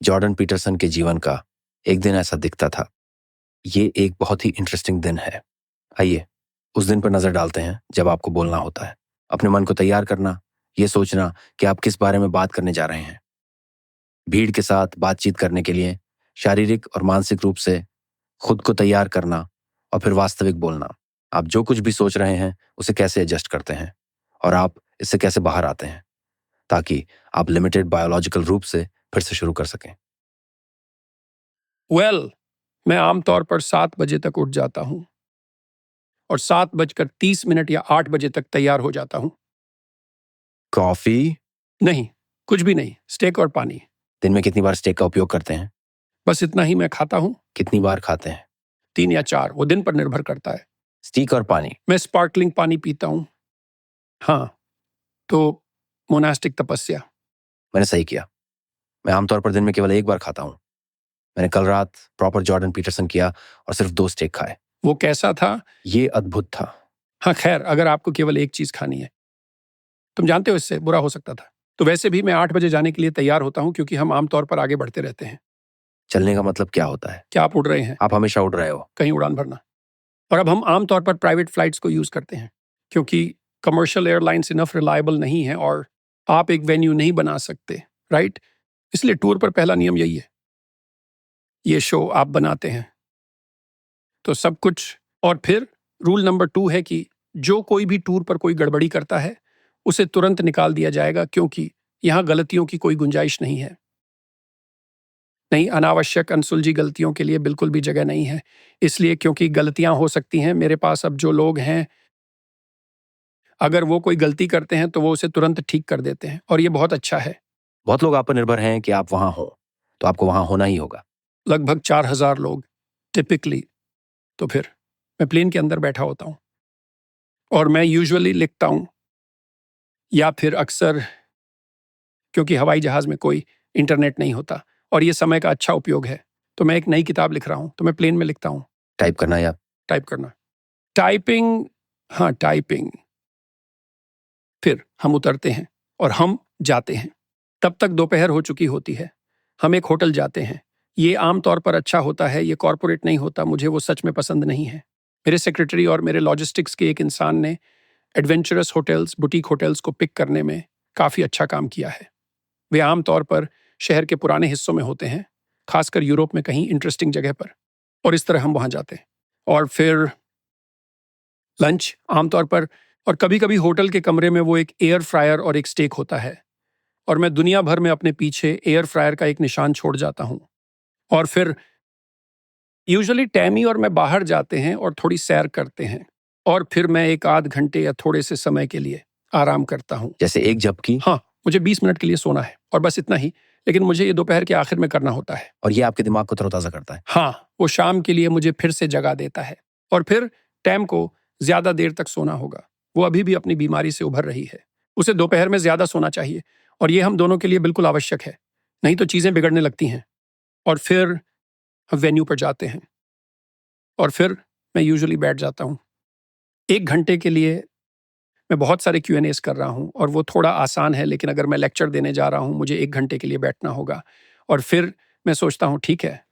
Jordan Peterson के जीवन का एक दिन ऐसा दिखता था। ये एक बहुत ही इंटरेस्टिंग दिन है। आइए उस दिन पर नजर डालते हैं जब आपको बोलना होता है, अपने मन को तैयार करना, ये सोचना कि आप किस बारे में बात करने जा रहे हैं, भीड़ के साथ बातचीत करने के लिए शारीरिक और मानसिक रूप से खुद को तैयार करना, और फिर वास्तविक बोलना। आप जो कुछ भी सोच रहे हैं उसे कैसे एडजस्ट करते हैं और आप इससे कैसे बाहर आते हैं, ताकि आप लिमिटेड बायोलॉजिकल रूप से फिर से शुरू कर सकें। मैं आमतौर पर 7 बजे तक उठ जाता हूं और 7:30 या 8 बजे तक तैयार हो जाता हूं। कॉफी? नहीं, कुछ भी नहीं, स्टेक और पानी। दिन में कितनी बार स्टेक का उपयोग करते हैं? बस इतना ही मैं खाता हूं। कितनी बार खाते हैं? 3 या 4, वो दिन पर निर्भर करता है। स्टीक और पानी? मैं स्पार्कलिंग पानी पीता हूं। हाँ, तो मोनास्टिक तपस्या। मैंने सही किया। मैं आमतौर पर दिन में केवल 1 बार खाता हूं। मैंने कल रात प्रॉपर जॉर्डन पीटरसन किया और सिर्फ 2 स्टेक खाए। वो कैसा था? ये अद्भुत था। हाँ खैर, अगर आपको केवल एक चीज खानी है, तुम जानते हो इससे बुरा हो सकता था। तो वैसे भी मैं 8 बजे जाने के लिए तैयार होता हूं, क्योंकि हम आमतौर पर आगे बढ़ते रहते हैं। चलने का मतलब क्या होता है? क्या आप उड़ रहे हैं? आप हमेशा उड़ रहे हो। कहीं उड़ान भरना। और अब हम आमतौर पर प्राइवेट फ्लाइट्स को यूज करते हैं, क्योंकि कमर्शियल एयरलाइंस इनफ रिलायबल नहीं है और आप एक वेन्यू नहीं बना सकते, राइट? इसलिए टूर पर पहला नियम यही है, ये शो आप बनाते हैं तो सब कुछ। और फिर रूल नंबर 2 है कि जो कोई भी टूर पर कोई गड़बड़ी करता है उसे तुरंत निकाल दिया जाएगा, क्योंकि यहां गलतियों की कोई गुंजाइश नहीं है। नहीं, अनावश्यक अनसुलझी गलतियों के लिए बिल्कुल भी जगह नहीं है। इसलिए क्योंकि गलतियां हो सकती हैं, मेरे पास अब जो लोग हैं, अगर वो कोई गलती करते हैं तो वो उसे तुरंत ठीक कर देते हैं, और ये बहुत अच्छा है। बहुत लोग आप पर निर्भर हैं कि आप वहां हो, तो आपको वहां होना ही होगा। लगभग 4000 लोग टिपिकली। तो फिर मैं प्लेन के अंदर बैठा होता हूं और मैं यूजुअली लिखता हूं, या फिर अक्सर, क्योंकि हवाई जहाज में कोई इंटरनेट नहीं होता और ये समय का अच्छा उपयोग है, तो मैं एक नई किताब लिख रहा हूं, तो मैं प्लेन में लिखता हूं। टाइप करना या टाइप करना? टाइपिंग, हाँ टाइपिंग। फिर हम उतरते हैं और हम जाते हैं। तब तक दोपहर हो चुकी होती है। हम एक होटल जाते हैं। ये आमतौर पर अच्छा होता है, ये कॉर्पोरेट नहीं होता, मुझे वो सच में पसंद नहीं है। मेरे सेक्रेटरी और मेरे लॉजिस्टिक्स के एक इंसान ने एडवेंचरस होटल्स, बुटीक होटल्स को पिक करने में काफ़ी अच्छा काम किया है। वे आमतौर पर शहर के पुराने हिस्सों में होते हैं, खासकर यूरोप में कहीं इंटरेस्टिंग जगह पर। और इस तरह हम वहाँ जाते हैं और फिर लंच आमतौर पर, और कभी कभी होटल के कमरे में वो एक एयर फ्रायर और एक स्टेक होता है, और मैं दुनिया भर में अपने पीछे एयर फ्रायर का एक निशान छोड़ जाता हूँ। और फिर यूजुअली टैमी और मैं बाहर जाते हैं और थोड़ी सैर करते हैं, और फिर मैं एक आध घंटे या थोड़े से समय के लिए आराम करता हूँ। जैसे एक झपकी? हाँ, मुझे 20 मिनट के लिए सोना है और बस इतना ही, लेकिन मुझे ये दोपहर के आखिर में करना होता है। और ये आपके दिमाग को तरोताजा करता है? हाँ, वो शाम के लिए मुझे फिर से जगा देता है। और फिर टैम को ज्यादा देर तक सोना होगा, वो अभी भी अपनी बीमारी से उभर रही है। उसे दोपहर में ज्यादा सोना चाहिए, और ये हम दोनों के लिए बिल्कुल आवश्यक है, नहीं तो चीजें बिगड़ने लगती हैं। और फिर हम वेन्यू पर जाते हैं और फिर मैं यूजुअली बैठ जाता हूँ 1 घंटे के लिए। मैं बहुत सारे Q&As कर रहा हूँ और वो थोड़ा आसान है, लेकिन अगर मैं लेक्चर देने जा रहा हूँ मुझे 1 घंटे के लिए बैठना होगा। और फिर मैं सोचता हूँ, ठीक है,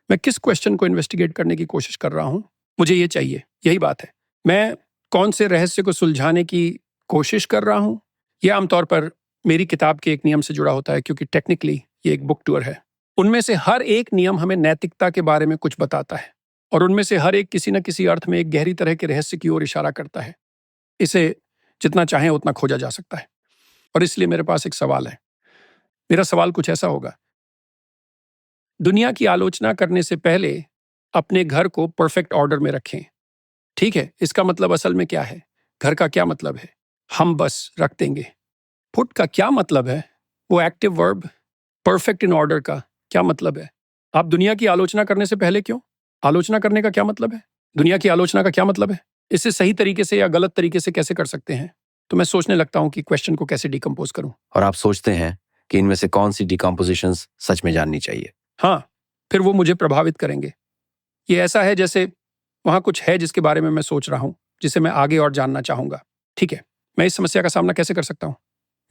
मैं किस क्वेश्चन को इन्वेस्टिगेट करने की कोशिश कर रहा हूँ, मुझे ये चाहिए, यही बात है। मैं कौन से रहस्य को सुलझाने की कोशिश कर रहा हूँ, यह आमतौर पर मेरी किताब के एक नियम से जुड़ा होता है, क्योंकि टेक्निकली ये एक बुक टूर है। उनमें से हर एक नियम हमें नैतिकता के बारे में कुछ बताता है, और उनमें से हर एक किसी न किसी अर्थ में एक गहरी तरह के रहस्य की ओर इशारा करता है। इसे जितना चाहें उतना खोजा जा सकता है। और इसलिए मेरे पास एक सवाल है। मेरा सवाल कुछ ऐसा होगा, दुनिया की आलोचना करने से पहले अपने घर को परफेक्ट ऑर्डर में रखें। ठीक है, इसका मतलब असल में क्या है? घर का क्या मतलब है? हम बस रख देंगे। पुट का क्या मतलब है? वो active verb perfect in order का क्या मतलब है? आप दुनिया की आलोचना करने से पहले क्यों? आलोचना करने का क्या मतलब है? दुनिया की आलोचना का क्या मतलब है? इसे सही तरीके से या गलत तरीके से कैसे कर सकते हैं? तो मैं सोचने लगता हूं कि क्वेश्चन को कैसे डिकम्पोज करूं। और आप सोचते हैं कि इनमें से कौन सी डिकम्पोजिशंस सच में जाननी चाहिए? हाँ, फिर वो मुझे प्रभावित करेंगे। ये ऐसा है जैसे वहां कुछ है जिसके बारे में मैं सोच रहा हूं, जिसे मैं आगे और जानना चाहूंगा। ठीक है, मैं इस समस्या का सामना कैसे कर सकता हूं?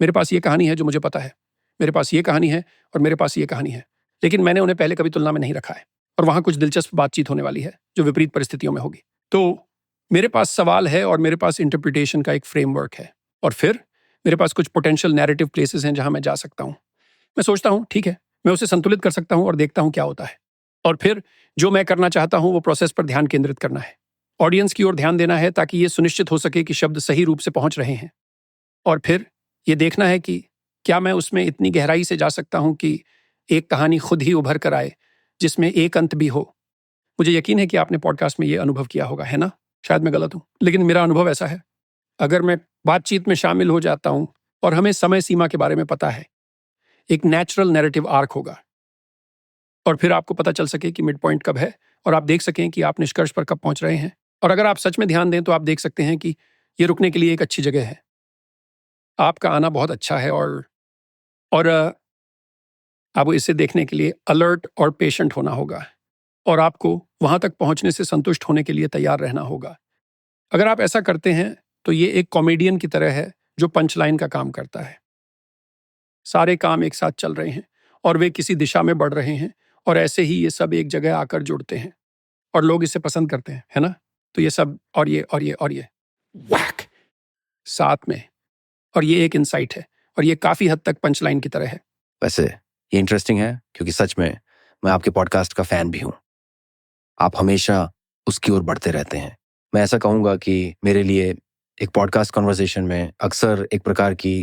मेरे पास ये कहानी है जो मुझे पता है। मेरे पास ये कहानी है और मेरे पास ये कहानी है, लेकिन मैंने उन्हें पहले कभी तुलना में नहीं रखा है और वहाँ कुछ दिलचस्प बातचीत होने वाली है जो विपरीत परिस्थितियों में होगी। तो मेरे पास सवाल है और मेरे पास इंटरप्रिटेशन का एक फ्रेमवर्क है और फिर मेरे पास कुछ पोटेंशियल नैरेटिव प्लेसेस हैं जहाँ मैं जा सकता हूँ। मैं सोचता हूँ ठीक है, मैं उसे संतुलित कर सकता हूँ और देखता हूँ क्या होता है। और फिर जो मैं करना चाहता हूँ वो प्रोसेस पर ध्यान केंद्रित करना है, ऑडियंस की ओर ध्यान देना है ताकि ये सुनिश्चित हो सके कि शब्द सही रूप से पहुंच रहे हैं। और फिर ये देखना है कि क्या मैं उसमें इतनी गहराई से जा सकता हूँ कि एक कहानी खुद ही उभर कर आए जिसमें एक अंत भी हो। मुझे यकीन है कि आपने पॉडकास्ट में ये अनुभव किया होगा, है ना? शायद मैं गलत हूँ, लेकिन मेरा अनुभव ऐसा है। अगर मैं बातचीत में शामिल हो जाता हूँ और हमें समय सीमा के बारे में पता है, एक नेचुरल नैरेटिव आर्क होगा और फिर आपको पता चल सके कि मिड पॉइंट कब है और आप देख सकें कि आप निष्कर्ष पर कब पहुंच रहे हैं। और अगर आप सच में ध्यान दें तो आप देख सकते हैं कि ये रुकने के लिए एक अच्छी जगह है। आपका आना बहुत अच्छा है और आपको इसे देखने के लिए अलर्ट और पेशेंट होना होगा और आपको वहां तक पहुंचने से संतुष्ट होने के लिए तैयार रहना होगा। अगर आप ऐसा करते हैं तो ये एक कॉमेडियन की तरह है जो पंच लाइन का काम करता है। सारे काम एक साथ चल रहे हैं और वे किसी दिशा में बढ़ रहे हैं और ऐसे ही ये सब एक जगह आकर जुड़ते हैं और लोग इसे पसंद करते हैं, है ना? तो ये सब और ये वैक साथ में, और ये एक इंसाइट है और ये काफी हद तक पंच लाइन की तरह है। वैसे ये इंटरेस्टिंग है क्योंकि सच में मैं आपके पॉडकास्ट का फैन भी हूँ। आप हमेशा उसकी ओर बढ़ते रहते हैं। मैं ऐसा कहूँगा कि मेरे लिए एक पॉडकास्ट कॉन्वर्सेशन में अक्सर एक प्रकार की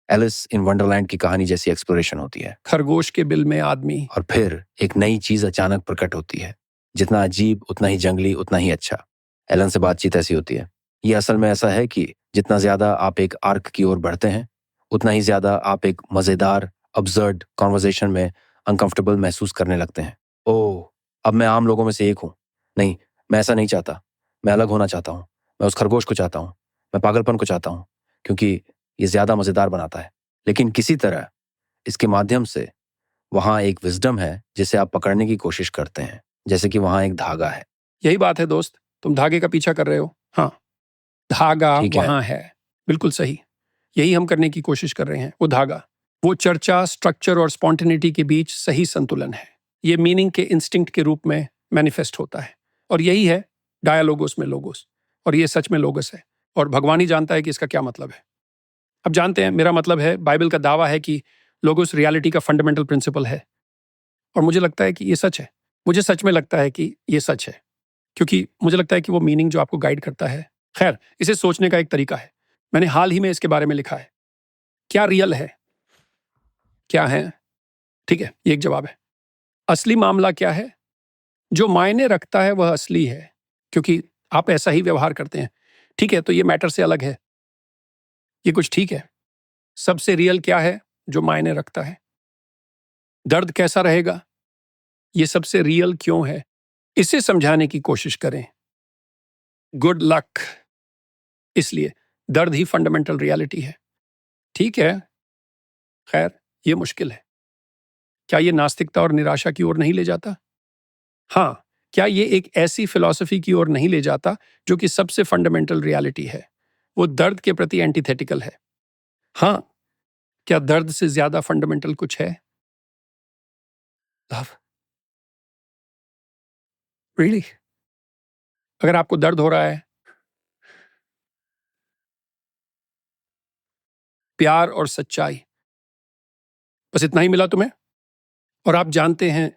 एलिस इन वंडरलैंड की कहानी जैसी एक्सप्लोरेशन होती है। खरगोश के बिल में आदमी, और फिर एक नई चीज अचानक प्रकट होती है। जितना अजीब उतना ही जंगली उतना ही अच्छा। एलन से बातचीत ऐसी होती है। ये असल में ऐसा है कि जितना ज्यादा आप एक आर्क की ओर बढ़ते हैं उतना ही ज्यादा आप एक मजेदार अब्सर्ड कॉन्वर्सेशन में अनकंफर्टेबल महसूस करने लगते हैं। ओह, अब मैं आम लोगों में से एक हूँ। नहीं, मैं ऐसा नहीं चाहता। मैं अलग होना चाहता हूँ। मैं उस खरगोश को चाहता हूँ। मैं पागलपन को चाहता हूँ क्योंकि ये ज्यादा मजेदार बनाता है। लेकिन किसी तरह इसके माध्यम से वहां एक विजडम है जिसे आप पकड़ने की कोशिश करते हैं, जैसे कि वहां एक धागा है। यही बात है दोस्त, तुम धागे का पीछा कर रहे हो। हाँ, धागा ठीक है। वहां है, बिल्कुल सही। यही हम करने की कोशिश कर रहे हैं। वो धागा, वो चर्चा, स्ट्रक्चर और स्पॉन्टेनिटी के बीच सही संतुलन है। ये मीनिंग के इंस्टिंक्ट के रूप में मैनिफेस्ट होता है और यही है डायलॉगोस में लोगोस, और ये सच में लोगस है और भगवान ही जानता है कि इसका क्या मतलब है। अब जानते हैं, मेरा मतलब है बाइबल का दावा है कि लोगोस रियलिटी का फंडामेंटल प्रिंसिपल है और मुझे लगता है कि ये सच है। मुझे सच में लगता है कि ये सच है क्योंकि मुझे लगता है कि वो मीनिंग जो आपको गाइड करता है। खैर, इसे सोचने का एक तरीका है। मैंने हाल ही में इसके बारे में लिखा है। क्या रियल है, क्या है? ठीक है, ये एक जवाब है। असली मामला क्या है? जो मायने रखता है वह असली है क्योंकि आप ऐसा ही व्यवहार करते हैं। ठीक है, तो ये मैटर से अलग है। ये कुछ ठीक है। सबसे रियल क्या है? जो मायने रखता है। दर्द कैसा रहेगा? ये सबसे रियल क्यों है? इसे समझाने की कोशिश करें। Good luck. इसलिए दर्द ही फंडामेंटल रियलिटी है। ठीक है, खैर, ये मुश्किल है। क्या ये नास्तिकता और निराशा की ओर नहीं ले जाता? हाँ, क्या ये एक ऐसी फिलॉसफी की ओर नहीं ले जाता जो कि सबसे फंडामेंटल रियलिटी है? वो दर्द के प्रति एंटीथेटिकल है। हाँ, क्या दर्द से ज्यादा फंडामेंटल कुछ है? लव। रियली? अगर आपको दर्द हो रहा है, प्यार और सच्चाई, बस इतना ही मिला तुम्हें? और आप जानते हैं,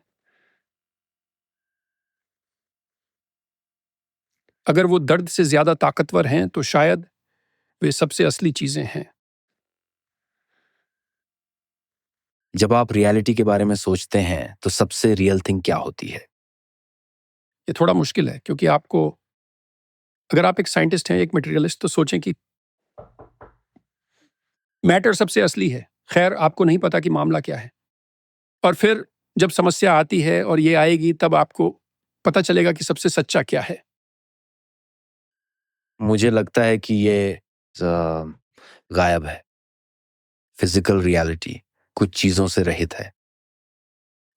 अगर वो दर्द से ज्यादा ताकतवर हैं तो शायद वे सबसे असली चीजें हैं। जब आप रियलिटी के बारे में सोचते हैं तो सबसे रियल थिंग क्या होती है? ये थोड़ा मुश्किल है क्योंकि आपको, अगर आप एक साइंटिस्ट हैं, एक मटेरियलिस्ट, तो सोचें कि मैटर सबसे असली है। खैर, आपको नहीं पता कि मामला क्या है। और फिर जब समस्या आती है और ये आएगी, तब आपको पता चलेगा कि सबसे सच्चा क्या है। मुझे लगता है कि ये गायब है। फिजिकल रियलिटी कुछ चीजों से रहित है।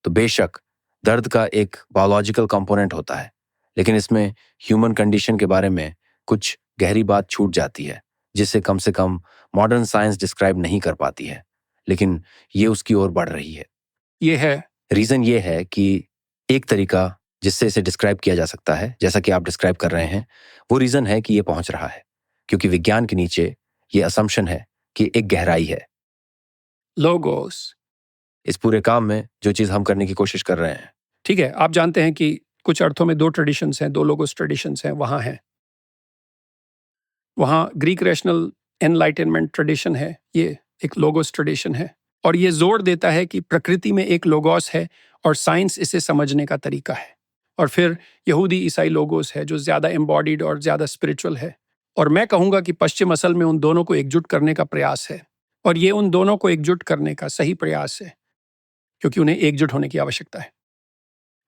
तो बेशक दर्द का एक बायोलॉजिकल कंपोनेंट होता है, लेकिन इसमें ह्यूमन कंडीशन के बारे में कुछ गहरी बात छूट जाती है जिसे कम से कम मॉडर्न साइंस डिस्क्राइब नहीं कर पाती है। लेकिन ये उसकी ओर बढ़ रही है। ये है रीजन ये है कि एक तरीका जिससे इसे डिस्क्राइब किया जा सकता है, जैसा कि आप डिस्क्राइब कर रहे हैं, वो रीजन है कि ये पहुंच रहा है क्योंकि विज्ञान के नीचे ये असम्पशन है कि एक गहराई है लोगोस। इस पूरे काम में, जो चीज हम करने की कोशिश कर रहे हैं। ठीक है, आप जानते हैं कि कुछ अर्थों में दो ट्रेडिशंस हैं, दो लोगोस ट्रेडिशंस हैं, वहां हैं। वहां ग्रीक रैशनल एनलाइटनमेंट ट्रेडिशन है, ये एक लोगोस ट्रेडिशन है, और ये जोर देता है कि प्रकृति में एक लोगोस है और साइंस इसे समझने का तरीका है। और फिर यहूदी ईसाई लोगोस है जो ज्यादा एम्बॉडीड और ज्यादा स्पिरिचुअल है। और मैं कहूंगा कि पश्चिम असल में उन दोनों को एकजुट करने का प्रयास है, और ये उन दोनों को एकजुट करने का सही प्रयास है क्योंकि उन्हें एकजुट होने की आवश्यकता है।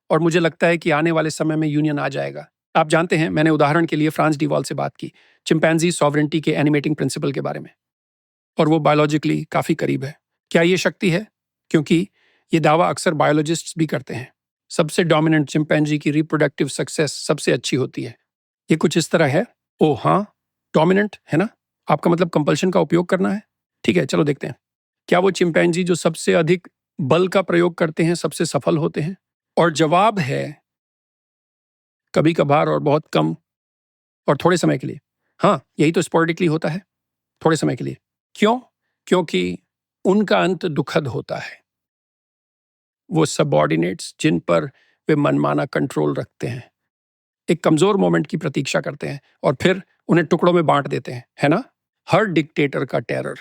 और मुझे लगता है कि आने वाले समय में यूनियन आ जाएगा। आप जानते हैं, मैंने उदाहरण के लिए फ्रांस डिवॉल से बात की चिंपैंजी सॉवरेंटी के एनिमेटिंग प्रिंसिपल के बारे में, और वो बायोलॉजिकली काफी करीब है। क्या ये शक्ति है? क्योंकि ये दावा अक्सर बायोलॉजिस्ट्स भी करते हैं। सबसे डोमिनेंट चिंपैंजी की रिप्रोडक्टिव सक्सेस सबसे अच्छी होती है। ये कुछ इस तरह है। ओह हाँ, डोमिनेंट है ना? आपका मतलब कंपल्शन का उपयोग करना है? ठीक है, चलो देखते हैं। क्या वो चिंपैंजी जो सबसे अधिक बल का प्रयोग करते हैं सबसे सफल होते हैं? और जवाब है कभी कभार और बहुत कम और थोड़े समय के लिए। हाँ, यही तो स्पोरेडिकली होता है, थोड़े समय के लिए। क्यों? क्योंकि उनका अंत दुखद होता है। वो सबऑर्डिनेट्स जिन पर वे मनमाना कंट्रोल रखते हैं एक कमजोर मोमेंट की प्रतीक्षा करते हैं और फिर उन्हें टुकड़ों में बांट देते हैं, है ना? हर डिक्टेटर का टेरर,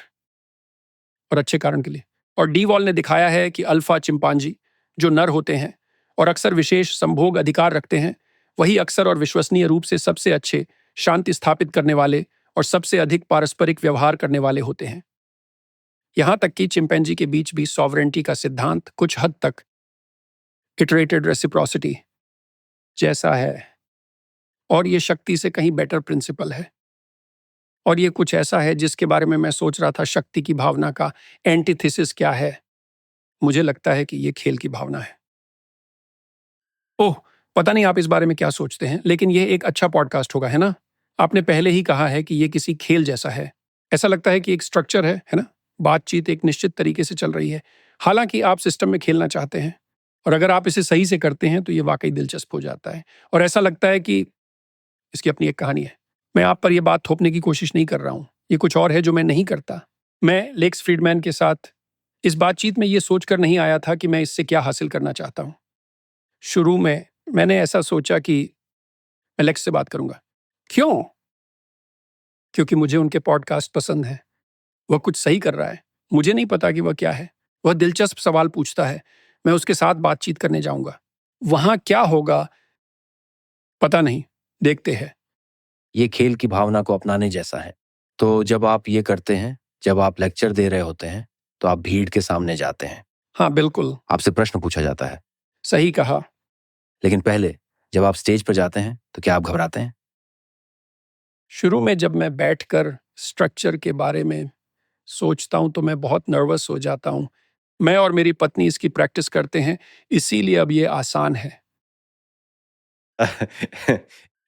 और अच्छे कारण के लिए। और डी वॉल ने दिखाया है कि अल्फा चिंपांजी जो नर होते हैं और अक्सर विशेष संभोग अधिकार रखते हैं, वही अक्सर और विश्वसनीय रूप से सबसे अच्छे शांति स्थापित करने वाले और सबसे अधिक पारस्परिक व्यवहार करने वाले होते हैं। यहां तक कि चिंपैंजी के बीच भी सॉवरेंटी का सिद्धांत कुछ हद तक इटरेटेड रेसिप्रोसिटी जैसा है, और ये शक्ति से कहीं बेटर प्रिंसिपल है। और ये कुछ ऐसा है जिसके बारे में मैं सोच रहा था, शक्ति की भावना का एंटीथेसिस क्या है? मुझे लगता है कि ये खेल की भावना है। ओह, पता नहीं आप इस बारे में क्या सोचते हैं, लेकिन यह एक अच्छा पॉडकास्ट होगा, है ना? आपने पहले ही कहा है कि ये किसी खेल जैसा है। ऐसा लगता है कि एक स्ट्रक्चर है ना? बातचीत एक निश्चित तरीके से चल रही है, हालांकि आप सिस्टम में खेलना चाहते हैं, और अगर आप इसे सही से करते हैं तो ये वाकई दिलचस्प हो जाता है। और ऐसा लगता है कि इसकी अपनी एक कहानी है। मैं आप पर यह बात थोपने की कोशिश नहीं कर रहा हूं, ये कुछ और है जो मैं नहीं करता। मैं लेक्स फ्रीडमैन के साथ इस बातचीत में ये सोचकर नहीं आया था कि मैं इससे क्या हासिल करना चाहता हूं। शुरू में मैंने ऐसा सोचा कि मैं लेक्स से बात करूंगा। क्यों? क्योंकि मुझे उनके पॉडकास्ट पसंद है। वह कुछ सही कर रहा है, मुझे नहीं पता कि वह क्या है। वह दिलचस्प सवाल पूछता है, मैं उसके साथ बातचीत करने जाऊंगा। वहां क्या होगा पता नहीं, देखते हैं। ये खेल की भावना को अपनाने जैसा है। तो जब आप ये करते हैं, जब आप लेक्चर दे रहे होते हैं, तो आप भीड़ के सामने जाते हैं, हाँ बिल्कुल, आपसे प्रश्न पूछा जाता है। सही कहा। लेकिन पहले जब आप स्टेज पर जाते हैं तो क्या आप घबराते हैं? शुरू में जब मैं बैठकर स्ट्रक्चर के बारे में सोचता हूं तो मैं बहुत नर्वस हो जाता हूं। मैं और मेरी पत्नी इसकी प्रैक्टिस करते हैं, इसीलिए अब ये आसान है।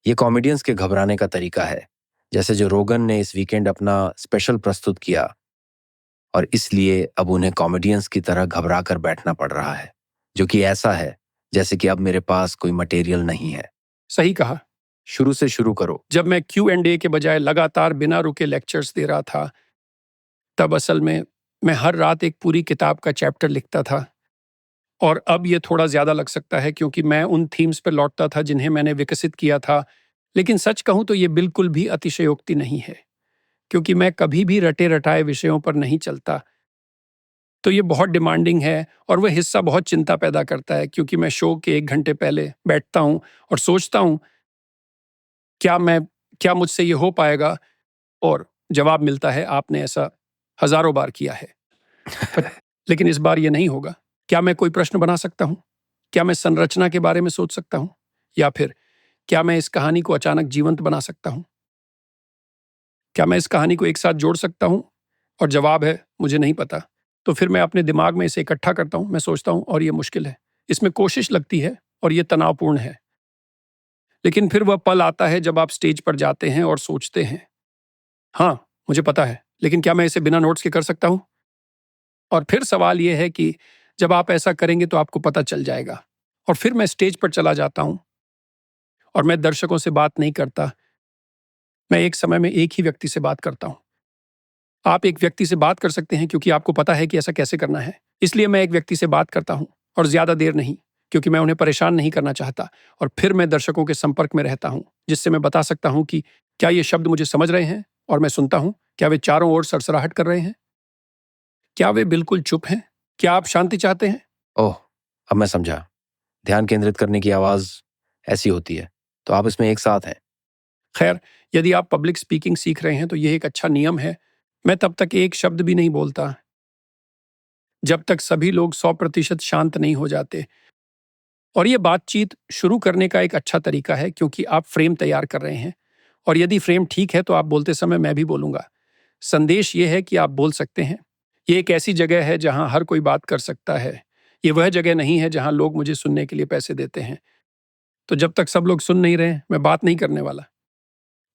ये कॉमेडियंस के घबराने का तरीका है, जैसे जो रोगन ने इस वीकेंड अपना स्पेशल प्रस्तुत किया, और इसलिए अब उन्हें कॉमेडियंस की तरह घबरा कर बैठना पड़ रहा है, जो कि ऐसा है जैसे कि अब मेरे पास कोई मटेरियल नहीं है। सही कहा। शुरू से शुरू करो। जब मैं Q&A के बजाय लगातार बिना रुके लेक्चर्स दे रहा था, तब असल में मैं हर रात एक पूरी किताब का चैप्टर लिखता था। और अब ये थोड़ा ज्यादा लग सकता है क्योंकि मैं उन थीम्स पर लौटता था जिन्हें मैंने विकसित किया था। लेकिन सच कहूं तो ये बिल्कुल भी अतिशयोक्ति नहीं है, क्योंकि मैं कभी भी रटे रटाए विषयों पर नहीं चलता। तो ये बहुत डिमांडिंग है, और वह हिस्सा बहुत चिंता पैदा करता है क्योंकि मैं शो के 1 घंटे पहले बैठता हूं और सोचता हूं क्या मुझसे ये हो पाएगा, और जवाब मिलता है आपने ऐसा हजारों बार किया है। लेकिन इस बार ये नहीं होगा। क्या मैं कोई प्रश्न बना सकता हूं? क्या मैं संरचना के बारे में सोच सकता हूं? या फिर क्या मैं इस कहानी को अचानक जीवंत बना सकता हूं? क्या मैं इस कहानी को एक साथ जोड़ सकता हूं? और जवाब है मुझे नहीं पता। तो फिर मैं अपने दिमाग में इसे इकट्ठा करता हूं, मैं सोचता हूं, और ये मुश्किल है, इसमें कोशिश लगती है, और ये तनावपूर्ण है। लेकिन फिर वह पल आता है जब आप स्टेज पर जाते हैं और सोचते हैं, हाँ मुझे पता है, लेकिन क्या मैं इसे बिना नोट्स के कर सकता हूं? और फिर सवाल यह है कि जब आप ऐसा करेंगे तो आपको पता चल जाएगा। और फिर मैं स्टेज पर चला जाता हूं और मैं दर्शकों से बात नहीं करता, मैं एक समय में एक ही व्यक्ति से बात करता हूं। आप एक व्यक्ति से बात कर सकते हैं क्योंकि आपको पता है कि ऐसा कैसे करना है, इसलिए मैं एक व्यक्ति से बात करता हूं और ज्यादा देर नहीं, क्योंकि मैं उन्हें परेशान नहीं करना चाहता। और फिर मैं दर्शकों के संपर्क में रहता हूं, जिससे मैं बता सकता हूं कि क्या ये शब्द मुझे समझ रहे हैं, और मैं सुनता हूं क्या वे चारों ओर सरसराहट कर रहे हैं, क्या वे बिल्कुल चुप हैं, क्या आप शांति चाहते हैं। ओह, अब मैं समझा। ध्यान केंद्रित करने की आवाज ऐसी होती है, तो आप इसमें एक साथ हैं। खैर, यदि आप पब्लिक स्पीकिंग सीख रहे हैं तो यह एक अच्छा नियम है। मैं तब तक एक शब्द भी नहीं बोलता जब तक सभी लोग 100% शांत नहीं हो जाते। और यह बातचीत शुरू करने का एक अच्छा तरीका है, क्योंकि आप फ्रेम तैयार कर रहे हैं, और यदि फ्रेम ठीक है तो आप बोलते समय मैं भी बोलूंगा। संदेश यह है कि आप बोल सकते हैं। ये एक ऐसी जगह है जहां हर कोई बात कर सकता है। ये वह जगह नहीं है जहां लोग मुझे सुनने के लिए पैसे देते हैं। तो जब तक सब लोग सुन नहीं रहे, मैं बात नहीं करने वाला।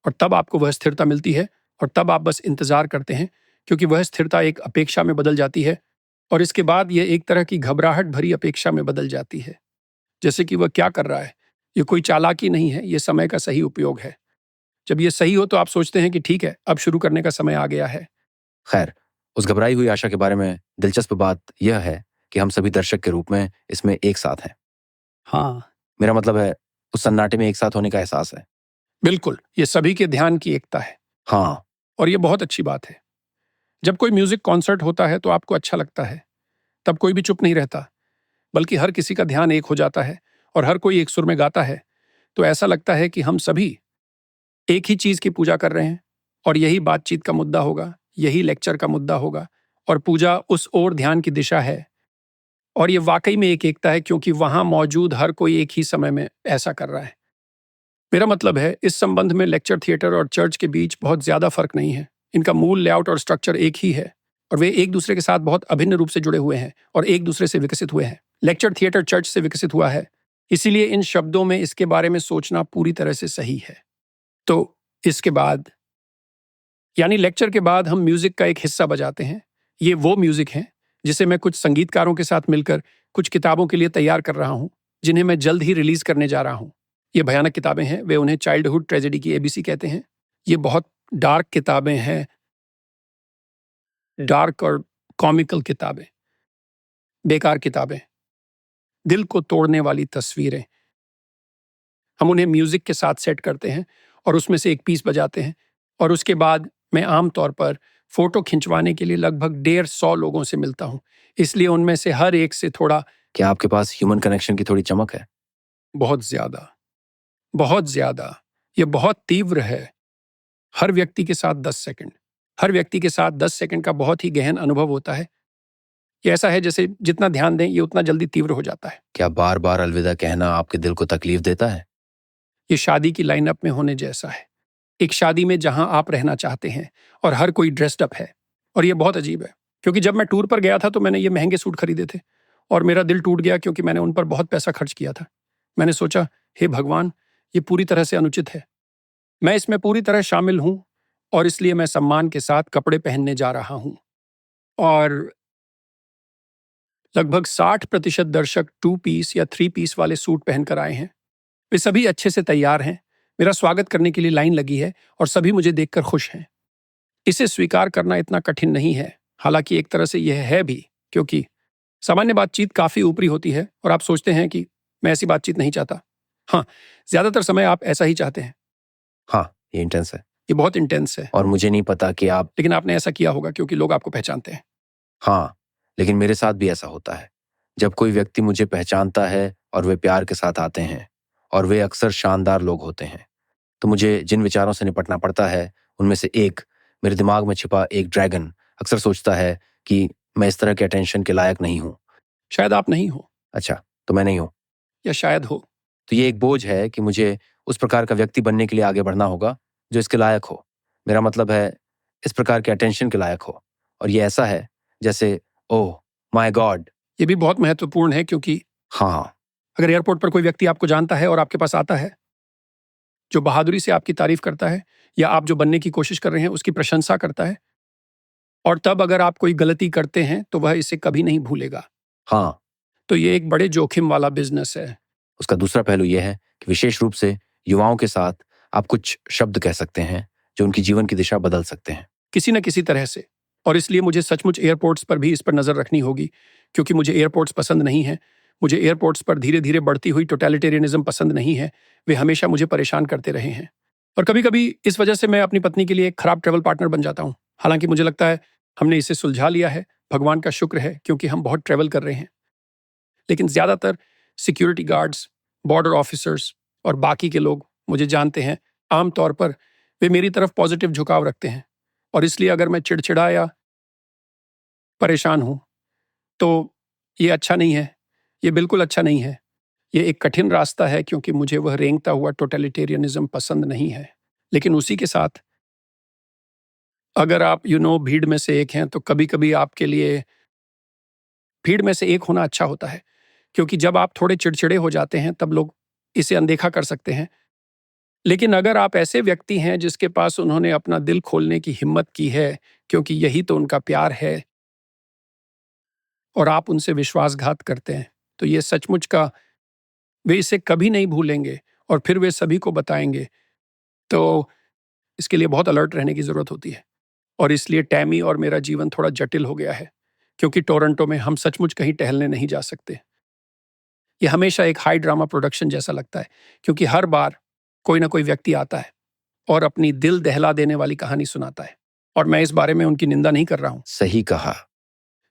और तब आपको वह स्थिरता मिलती है, और तब आप बस इंतजार करते हैं, क्योंकि वह स्थिरता एक अपेक्षा में बदल जाती है, और इसके बाद यह एक तरह की घबराहट भरी अपेक्षा में बदल जाती है, जैसे कि वह क्या कर रहा है। यह कोई चालाकी नहीं है, यह समय का सही उपयोग है। जब यह सही हो तो आप सोचते हैं कि ठीक है, अब शुरू करने का समय आ गया है। खैर, उस घबराई हुई आशा के बारे में दिलचस्प बात यह है कि हम सभी दर्शक के रूप में इसमें एक साथ हैं। हाँ, मेरा मतलब है, उस सन्नाटे में एक साथ होने का एहसास है। बिल्कुल, यह सभी के ध्यान की एकता है, हाँ, और यह बहुत अच्छी बात है। जब कोई म्यूजिक कॉन्सर्ट होता है तो आपको अच्छा लगता है। तब कोई भी चुप नहीं रहता, बल्कि हर किसी का ध्यान एक हो जाता है, और हर कोई एक सुर में गाता है। तो ऐसा लगता है कि हम सभी एक ही चीज की पूजा कर रहे हैं, और यही बातचीत का मुद्दा होगा, यही लेक्चर का मुद्दा होगा, और पूजा उस ओर ध्यान की दिशा है। और ये वाकई में एक एकता है, क्योंकि वहां मौजूद हर कोई एक ही समय में ऐसा कर रहा है। मेरा मतलब है, इस संबंध में लेक्चर थिएटर और चर्च के बीच बहुत ज्यादा फर्क नहीं है। इनका मूल लेआउट और स्ट्रक्चर एक ही है, और वे एक दूसरे के साथ बहुत अभिन्न रूप से जुड़े हुए हैं और एक दूसरे से विकसित हुए हैं। लेक्चर थिएटर चर्च से विकसित हुआ है, इसीलिए इन शब्दों में इसके बारे में सोचना पूरी तरह से सही है। तो इसके बाद, यानी लेक्चर के बाद, हम म्यूजिक का एक हिस्सा बजाते हैं। ये वो म्यूजिक है जिसे मैं कुछ संगीतकारों के साथ मिलकर कुछ किताबों के लिए तैयार कर रहा हूं, जिन्हें मैं जल्द ही रिलीज करने जा रहा हूं। ये भयानक किताबें हैं, वे उन्हें चाइल्डहुड ट्रेजेडी की एबीसी कहते हैं। ये बहुत डार्क किताबें हैं, डार्क और कॉमिकल किताबें, बेकार किताबें, दिल को तोड़ने वाली तस्वीरें। हम उन्हें म्यूजिक के साथ सेट करते हैं और उसमें से एक पीस बजाते हैं, और उसके बाद मैं आमतौर पर फोटो खिंचवाने के लिए लगभग 150 लोगों से मिलता हूं, इसलिए उनमें से हर एक से थोड़ा, क्या आपके पास ह्यूमन कनेक्शन की थोड़ी चमक है? बहुत ज्यादा, बहुत ज्यादा। यह बहुत तीव्र है। हर व्यक्ति के साथ 10 सेकंड, हर व्यक्ति के साथ 10 सेकंड का बहुत ही गहन अनुभव होता है। ये ऐसा है जैसे जितना ध्यान दें ये उतना जल्दी तीव्र हो जाता है। क्या बार बार अलविदा कहना आपके दिल को तकलीफ देता है? ये शादी की लाइनअप में होने जैसा है। एक शादी में जहां आप रहना चाहते हैं और हर कोई ड्रेस्ड अप है। और ये बहुत अजीब है, क्योंकि जब मैं टूर पर गया था तो मैंने ये महंगे सूट खरीदे थे, और मेरा दिल टूट गया क्योंकि मैंने उन पर बहुत पैसा खर्च किया था। मैंने सोचा, हे भगवान, ये पूरी तरह से अनुचित है। मैं इसमें पूरी तरह शामिल हूं, और इसलिए मैं सम्मान के साथ कपड़े पहनने जा रहा हूं। और लगभग 60% दर्शक 2 पीस या 3 पीस वाले सूट पहनकर आए हैं। वे सभी अच्छे से तैयार हैं, मेरा स्वागत करने के लिए लाइन लगी है, और सभी मुझे देखकर खुश हैं। इसे स्वीकार करना इतना कठिन नहीं है, हालांकि एक तरह से यह है भी, क्योंकि सामान्य बातचीत काफी ऊपरी होती है और आप सोचते हैं कि मैं ऐसी बातचीत नहीं चाहता। हाँ, ज्यादातर समय आप ऐसा ही चाहते हैं। हाँ, ये इंटेंस है। ये बहुत इंटेंस है, और मुझे नहीं पता कि आप। लेकिन आपने ऐसा किया होगा क्योंकि लोग आपको पहचानते हैं। हाँ, लेकिन मेरे साथ भी ऐसा होता है। जब कोई व्यक्ति मुझे पहचानता है और वे प्यार के साथ आते हैं, और वे अक्सर शानदार लोग होते हैं, तो मुझे जिन विचारों से निपटना पड़ता है उनमें से एक, मेरे दिमाग में छिपा एक ड्रैगन अक्सर सोचता है कि मैं इस तरह के अटेंशन के लायक नहीं हूं। शायद आप नहीं हो, अच्छा, तो मैं नहीं हूं। या शायद हो। तो ये एक बोझ है कि मुझे उस प्रकार का व्यक्ति बनने के लिए आगे बढ़ना होगा जो इसके लायक हो। मेरा मतलब है, इस प्रकार के अटेंशन के लायक हो। और ये ऐसा है जैसे, ओह माय गॉड। ये भी बहुत महत्वपूर्ण है, क्योंकि हाँ, अगर एयरपोर्ट पर कोई व्यक्ति आपको जानता है और आपके पास आता है, जो बहादुरी से आपकी तारीफ करता है, या आप जो बनने की कोशिश कर रहे हैं उसकी प्रशंसा करता है, और तब अगर आप कोई गलती करते हैं तो वह इसे कभी नहीं भूलेगा। हाँ, तो ये एक बड़े जोखिम वाला बिजनेस है। उसका दूसरा पहलू यह है कि विशेष रूप से युवाओं के साथ आप कुछ शब्द कह सकते हैं जो उनकी जीवन की दिशा बदल सकते हैं। किसी न किसी तरह से। और इसलिए मुझे सचमुच एयरपोर्ट्स पर भी इस पर नज़र रखनी होगी, क्योंकि मुझे एयरपोर्ट्स पसंद नहीं है। मुझे एयरपोर्ट्स पर धीरे धीरे बढ़ती हुई टोटलिटेरियनिज्म पसंद नहीं है। वे हमेशा मुझे परेशान करते रहे हैं। और कभी कभी इस वजह से मैं अपनी पत्नी के लिए एक खराब ट्रैवल पार्टनर बन जाता हूँ। हालांकि मुझे लगता है हमने इसे सुलझा लिया है, भगवान का शुक्र है, क्योंकि हम बहुत ट्रैवल कर रहे हैं। लेकिन ज़्यादातर सिक्योरिटी गार्ड्स, बॉर्डर ऑफिसर्स और बाकी के लोग मुझे जानते हैं। आमतौर पर वे मेरी तरफ पॉजिटिव झुकाव रखते हैं, और इसलिए अगर मैं चिड़चिड़ा या परेशान हूं तो ये अच्छा नहीं है। ये बिल्कुल अच्छा नहीं है। ये एक कठिन रास्ता है, क्योंकि मुझे वह रेंगता हुआ टोटलिटेरियनिज्म पसंद नहीं है। लेकिन उसी के साथ अगर आप भीड़ में से एक हैं, तो कभी कभी आपके लिए भीड़ में से एक होना अच्छा होता है, क्योंकि जब आप थोड़े चिड़चिड़े हो जाते हैं तब लोग इसे अनदेखा कर सकते हैं। लेकिन अगर आप ऐसे व्यक्ति हैं जिसके पास उन्होंने अपना दिल खोलने की हिम्मत की है, क्योंकि यही तो उनका प्यार है, और आप उनसे विश्वासघात करते हैं, तो ये सचमुच का वे इसे कभी नहीं भूलेंगे और फिर वे सभी को बताएंगे। तो इसके लिए बहुत अलर्ट रहने की जरूरत होती है। और इसलिए टैमी और मेरा जीवन थोड़ा जटिल हो गया है, क्योंकि टोरंटो में हम सचमुच कहीं टहलने नहीं जा सकते। ये हमेशा एक हाई ड्रामा प्रोडक्शन जैसा लगता है, क्योंकि हर बार कोई ना कोई व्यक्ति आता है और अपनी दिल दहला देने वाली कहानी सुनाता है। और मैं इस बारे में उनकी निंदा नहीं कर रहा हूं। सही कहा।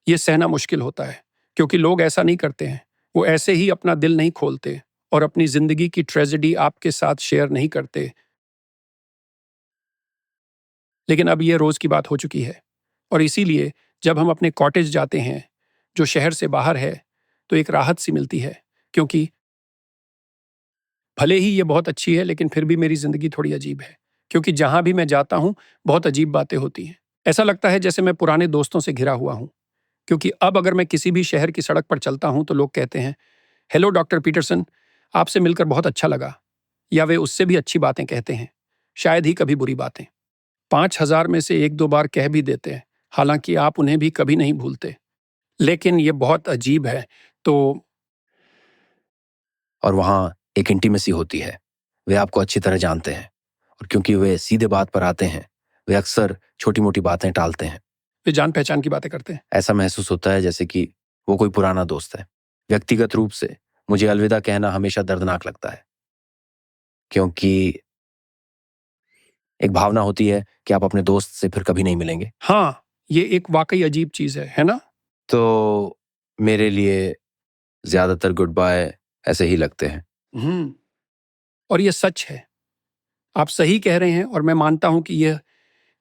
ये सहना मुश्किल होता है, क्योंकि लोग ऐसा नहीं करते हैं। वो ऐसे ही अपना दिल नहीं खोलते और अपनी जिंदगी की ट्रेजेडी आपके साथ शेयर नहीं करते। लेकिन अब ये रोज की बात हो चुकी है, और इसीलिए जब हम अपने कॉटेज जाते हैं जो शहर से बाहर है, तो एक राहत सी मिलती है, क्योंकि भले ही ये बहुत अच्छी है, लेकिन फिर भी मेरी जिंदगी थोड़ी अजीब है, क्योंकि जहां भी मैं जाता हूं बहुत अजीब बातें होती हैं। ऐसा लगता है जैसे मैं पुराने दोस्तों से घिरा हुआ हूं, क्योंकि अब अगर मैं किसी भी शहर की सड़क पर चलता हूं तो लोग कहते हैं, हेलो डॉक्टर पीटरसन, आपसे मिलकर बहुत अच्छा लगा। या वे उससे भी अच्छी बातें कहते हैं, शायद ही कभी बुरी बातें। 5,000 में से एक दो बार कह भी देते हैं, हालांकि आप उन्हें भी कभी नहीं भूलते। लेकिन ये बहुत अजीब है। तो और वहां एक इंटीमेसी होती है। वे आपको अच्छी तरह जानते हैं, और क्योंकि वे सीधे बात पर आते हैं, वे अक्सर छोटी मोटी बातें टालते हैं। वे जान पहचान की बातें करते हैं। ऐसा महसूस होता है जैसे कि वो कोई पुराना दोस्त है। व्यक्तिगत रूप से मुझे अलविदा कहना हमेशा दर्दनाक लगता है, क्योंकि एक भावना होती है कि आप अपने दोस्त से फिर कभी नहीं मिलेंगे। हाँ, ये एक वाकई अजीब चीज है ना? तो मेरे लिए ज्यादातर गुड बाय ऐसे ही लगते हैं। और ये सच है। आप सही कह रहे हैं, और मैं मानता हूं कि यह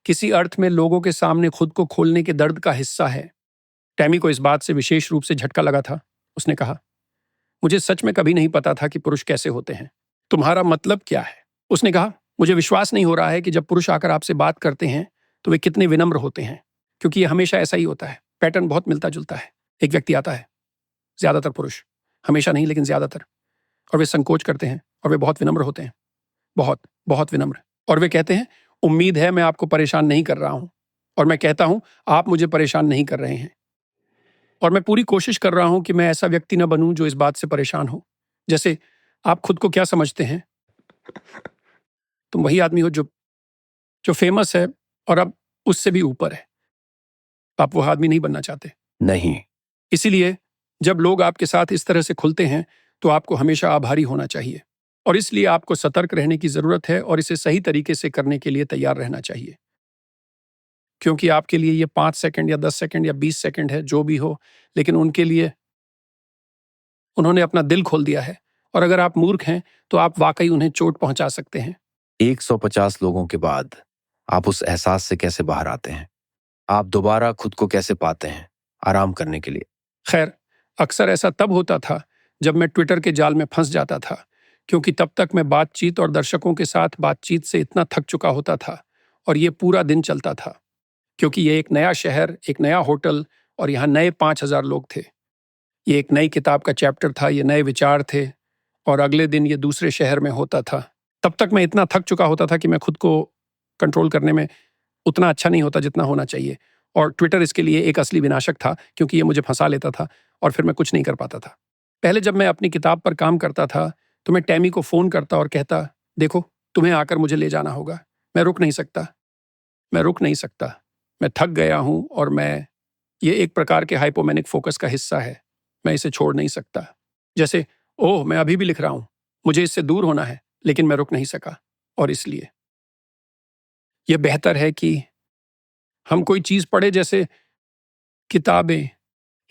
किसी अर्थ में लोगों के सामने खुद को खोलने के दर्द का हिस्सा है। टैमी को इस बात से विशेष रूप से झटका लगा था। उसने कहा, मुझे सच में कभी नहीं पता था कि पुरुष कैसे होते हैं। तुम्हारा मतलब क्या है? उसने कहा, मुझे विश्वास नहीं हो रहा है कि जब पुरुष आकर आपसे बात करते हैं तो वे कितने विनम्र होते हैं, क्योंकि ये हमेशा ऐसा ही होता है। पैटर्न बहुत मिलता जुलता है। एक व्यक्ति आता है, ज्यादातर पुरुष, हमेशा नहीं लेकिन ज्यादातर, और वे संकोच करते हैं और वे बहुत विनम्र होते हैं, बहुत बहुत विनम्र। और वे कहते हैं, उम्मीद है मैं आपको परेशान नहीं कर रहा हूं। और मैं कहता हूं, आप मुझे परेशान नहीं कर रहे हैं। और मैं पूरी कोशिश कर रहा हूं कि मैं ऐसा व्यक्ति न बनूं जो इस बात से परेशान हो। जैसे, आप खुद को क्या समझते हैं? तुम वही आदमी हो जो जो फेमस है और अब उससे भी ऊपर है। आप वो आदमी नहीं बनना चाहते। नहीं। इसीलिए जब लोग आपके साथ इस तरह से खुलते हैं तो आपको हमेशा आभारी होना चाहिए, और इसलिए आपको सतर्क रहने की जरूरत है और इसे सही तरीके से करने के लिए तैयार रहना चाहिए, क्योंकि आपके लिए ये 5 सेकंड या 10 सेकंड या 20 सेकंड है, जो भी हो, लेकिन उनके लिए उन्होंने अपना दिल खोल दिया है, और अगर आप मूर्ख हैं तो आप वाकई उन्हें चोट पहुंचा सकते हैं। 150 लोगों के बाद आप उस एहसास से कैसे बाहर आते हैं? आप दोबारा खुद को कैसे पाते हैं आराम करने के लिए? खैर, अक्सर ऐसा तब होता था जब मैं ट्विटर के जाल में फंस जाता था, क्योंकि तब तक मैं बातचीत और दर्शकों के साथ बातचीत से इतना थक चुका होता था, और ये पूरा दिन चलता था, क्योंकि ये एक नया शहर, एक नया होटल, और यहाँ नए 5,000 लोग थे। ये एक नई किताब का चैप्टर था, ये नए विचार थे, और अगले दिन ये दूसरे शहर में होता था। तब तक मैं इतना थक चुका होता था कि मैं खुद को कंट्रोल करने में उतना अच्छा नहीं होता जितना होना चाहिए, और ट्विटर इसके लिए एक असली विनाशक था, क्योंकि ये मुझे फंसा लेता था और फिर मैं कुछ नहीं कर पाता था। पहले जब मैं अपनी किताब पर काम करता था तो मैं टैमी को फ़ोन करता और कहता, देखो, तुम्हें आकर मुझे ले जाना होगा, मैं रुक नहीं सकता, मैं रुक नहीं सकता, मैं थक गया हूँ और ये एक प्रकार के हाइपोमेनिक फोकस का हिस्सा है, मैं इसे छोड़ नहीं सकता। जैसे, ओह, मैं अभी भी लिख रहा हूँ, मुझे इससे दूर होना है, लेकिन मैं रुक नहीं सका। और इसलिए यह बेहतर है कि हम कोई चीज़ पढ़े, जैसे किताबें।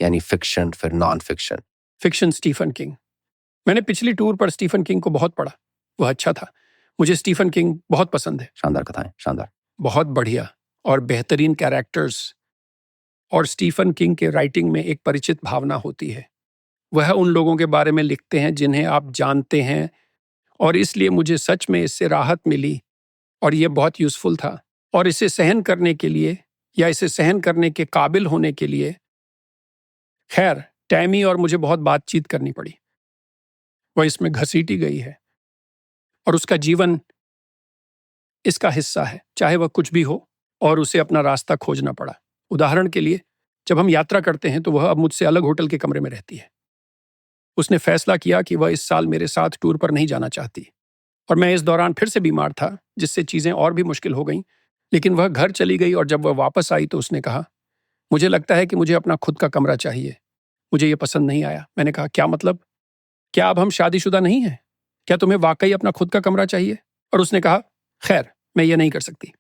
यानी फिक्शन, फिर non fiction. Fiction, Stephen King. मैंने पिछली टूर पर स्टीफन किंग को बहुत पढ़ा, वह अच्छा था। मुझे स्टीफन किंग बहुत पसंद है। शानदार कथाएं, शानदार। बहुत बढ़िया और बेहतरीन कैरेक्टर्स, और स्टीफन किंग के राइटिंग में एक परिचित भावना होती है। वह उन लोगों के बारे में लिखते हैं जिन्हें आप जानते हैं, और इसलिए मुझे सच में इससे राहत मिली और यह बहुत यूज़फुल था। और इसे सहन करने के लिए, या इसे सहन करने के काबिल होने के लिए, खैर, टैमी और मुझे बहुत बातचीत करनी पड़ी। वह इसमें घसीटी गई है और उसका जीवन इसका हिस्सा है, चाहे वह कुछ भी हो, और उसे अपना रास्ता खोजना पड़ा। उदाहरण के लिए, जब हम यात्रा करते हैं तो वह अब मुझसे अलग होटल के कमरे में रहती है। उसने फैसला किया कि वह इस साल मेरे साथ टूर पर नहीं जाना चाहती, और मैं इस दौरान फिर से बीमार था, जिससे चीज़ें और भी मुश्किल हो गईं। लेकिन वह घर चली गई, और जब वह वापस आई तो उसने कहा, मुझे लगता है कि मुझे अपना खुद का कमरा चाहिए। मुझे ये पसंद नहीं आया। मैंने कहा, क्या मतलब? क्या अब हम शादीशुदा नहीं हैं? क्या तुम्हें वाकई अपना खुद का कमरा चाहिए? और उसने कहा, खैर, मैं ये नहीं कर सकती,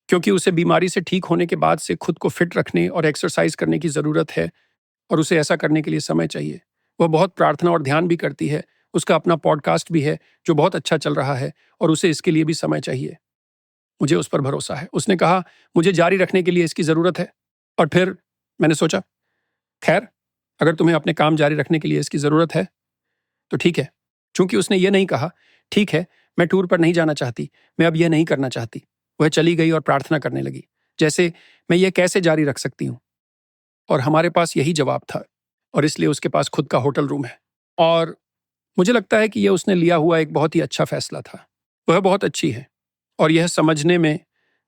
क्योंकि उसे बीमारी से ठीक होने के बाद से खुद को फिट रखने और एक्सरसाइज करने की ज़रूरत है, और उसे ऐसा करने के लिए समय चाहिए। वह बहुत प्रार्थना और ध्यान भी करती है, उसका अपना पॉडकास्ट भी है जो बहुत अच्छा चल रहा है, और उसे इसके लिए भी समय चाहिए। मुझे उस पर भरोसा है। उसने कहा, मुझे जारी रखने के लिए इसकी ज़रूरत है। और फिर मैंने सोचा, खैर, अगर तुम्हें अपने काम जारी रखने के लिए इसकी ज़रूरत है तो ठीक है। चूंकि उसने ये नहीं कहा, ठीक है, मैं टूर पर नहीं जाना चाहती, मैं अब यह नहीं करना चाहती, वह चली गई और प्रार्थना करने लगी, जैसे मैं ये कैसे जारी रख सकती हूँ। और हमारे पास यही जवाब था, और इसलिए उसके पास खुद का होटल रूम है। और मुझे लगता है कि यह उसने लिया हुआ एक बहुत ही अच्छा फैसला था। वह बहुत अच्छी है, और यह समझने में